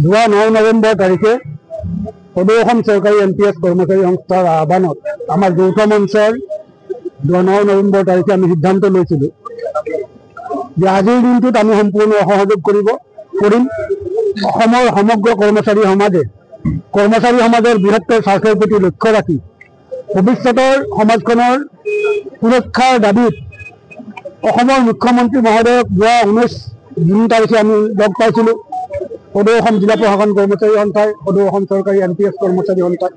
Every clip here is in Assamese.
যোৱা 9 নৱেম্বৰ তাৰিখে সদৌ অসম চৰকাৰী NPS কৰ্মচাৰী সংস্থাৰ আহ্বানত আমাৰ যৌথ মঞ্চৰ 9 নৱেম্বৰ তাৰিখে আমি সিদ্ধান্ত লৈছিলোঁ যে আজিৰ দিনটোত আমি সম্পূৰ্ণ সহযোগ কৰিম অসমৰ সমগ্ৰ কৰ্মচাৰী সমাজৰ বৃহত্তৰ স্বাৰ্থৰ প্ৰতি লক্ষ্য ৰাখি ভৱিষ্যতৰ সমাজখনৰ সুৰক্ষাৰ দাবীত অসমৰ মুখ্যমন্ত্ৰী মহোদয়ক যোৱা 19 জুন তাৰিখে আমি লগ পাইছিলোঁ। সদৌ অসম জিলা প্ৰশাসন কৰ্মচাৰী সন্থাই সদৌ অসম চৰকাৰী NPS কৰ্মচাৰী সন্থাই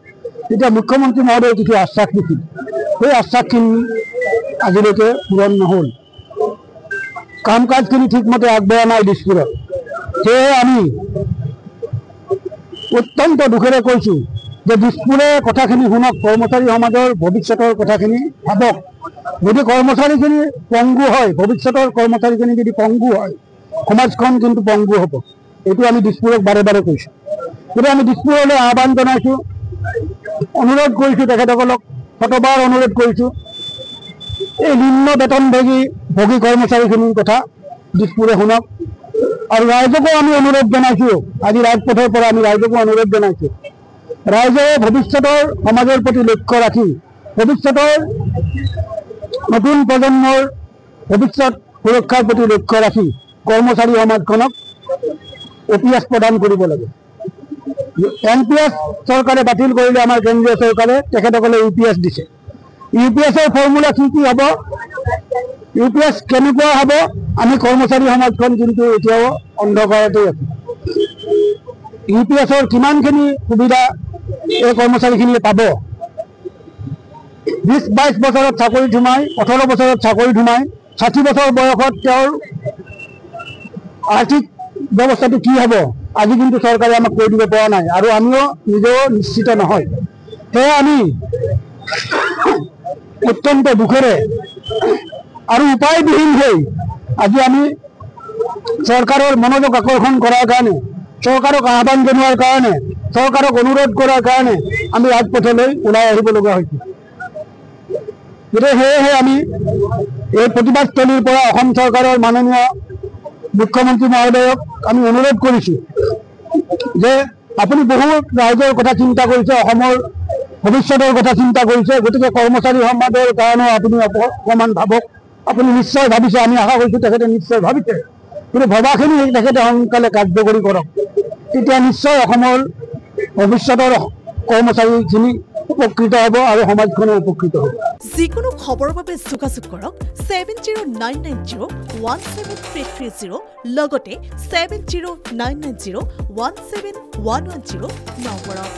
তেতিয়া মুখ্যমন্ত্ৰী মহোদয়ে কিছু আশ্বাস দিছিল, সেই আশ্বাসখিনি আজিলৈকে পূৰণ নহ'ল। কাম কাজখিনি ঠিকমতে আগবঢ়া নাই দিছপুৰত। সেয়ে আমি অত্যন্ত দুখেৰে কৈছোঁ যে দিছপুৰে কথাখিনি শুনক, কৰ্মচাৰী সমাজৰ ভৱিষ্যতৰ কথাখিনি ভাবক। যদি কৰ্মচাৰীখিনি পংগু হয়, ভৱিষ্যতৰ কৰ্মচাৰীখিনি যদি পংগু হয়, সমাজখন কিন্তু পংগু হ'ব। এইটো আমি দিছপুৰক বাৰে বাৰে কৈছোঁ। গতিকে আমি দিছপুৰলৈ আহ্বান জনাইছোঁ, অনুৰোধ কৰিছোঁ, তেখেতসকলক শতবাৰ অনুৰোধ কৰিছোঁ, এই নিম্ন বেতনভোগী কৰ্মচাৰীখিনিৰ কথা দিছপুৰে শুনক। আৰু ৰাইজকো আমি অনুৰোধ জনাইছোঁ, আজি ৰাজপথৰ পৰা আমি ৰাইজকো অনুৰোধ জনাইছোঁ, ৰাইজে ভৱিষ্যতৰ সমাজৰ প্ৰতি লক্ষ্য ৰাখি ভৱিষ্যতৰ নতুন প্ৰজন্মৰ ভৱিষ্যত সুৰক্ষাৰ প্ৰতি লক্ষ্য ৰাখি কৰ্মচাৰী সমাজখনক OPS প্ৰদান কৰিব লাগে। NPS চৰকাৰে বাতিল কৰিলে আমাৰ কেন্দ্ৰীয় চৰকাৰে তেখেতসকলে UPS দিছে। UPSৰ ফৰ্মুলা কি হ'ব, UPS কেনেকুৱা হ'ব, আমি কৰ্মচাৰী সমাজখন কিন্তু এতিয়াও অন্ধকাৰতে আছে। UPSৰ কিমানখিনি সুবিধা এই কৰ্মচাৰীখিনিয়ে পাব, 20-22 বছৰত চাকৰিত সোমাই, 18 বছৰত চাকৰিত সোমাই, 60 বছৰ বয়সত তেওঁৰ আৰ্থিক ব্যৱস্থাটো কি হ'ব, আজি কিন্তু চৰকাৰে আমাক কৈ দিব পৰা নাই, আৰু আমিও নিজেও নিশ্চিত নহয়। সেয়ে আমি অত্যন্ত দুখেৰে আৰু উপায়বিহীন হৈ আজি আমি চৰকাৰৰ মনোযোগ আকৰ্ষণ কৰাৰ কাৰণে, চৰকাৰক আহ্বান জনোৱাৰ কাৰণে, চৰকাৰক অনুৰোধ কৰাৰ কাৰণে আমি ৰাজপথলৈ ওলাই আহিব লগা হৈছে। গতিকে সেয়েহে আমি এই প্ৰতিবাদস্থলীৰ পৰা অসম চৰকাৰৰ মাননীয় মুখ্যমন্ত্ৰী মহোদয়ক আমি অনুৰোধ কৰিছোঁ যে আপুনি বহুত ৰাইজৰ কথা চিন্তা কৰিছে, অসমৰ ভৱিষ্যতৰ কথা চিন্তা কৰিছে, গতিকে কৰ্মচাৰী সমাজৰ কাৰণেও আপুনি অকণমান ভাবক। আপুনি নিশ্চয় ভাবিছে, আমি আশা কৰিছোঁ তেখেতে নিশ্চয় ভাবিছে, কিন্তু ভবাখিনি তেখেতে সোনকালে কাৰ্যকৰী কৰক, তেতিয়া নিশ্চয় অসমৰ ভৱিষ্যতৰ কৰ্মচাৰীখিনি উপকৃত হ'ব আৰু সমাজখনো উপকৃত হ'ব। যিকোনো খবৰৰ বাবে যোগাযোগ কৰক 7099017330 লগতে 7099017110 নম্বৰত।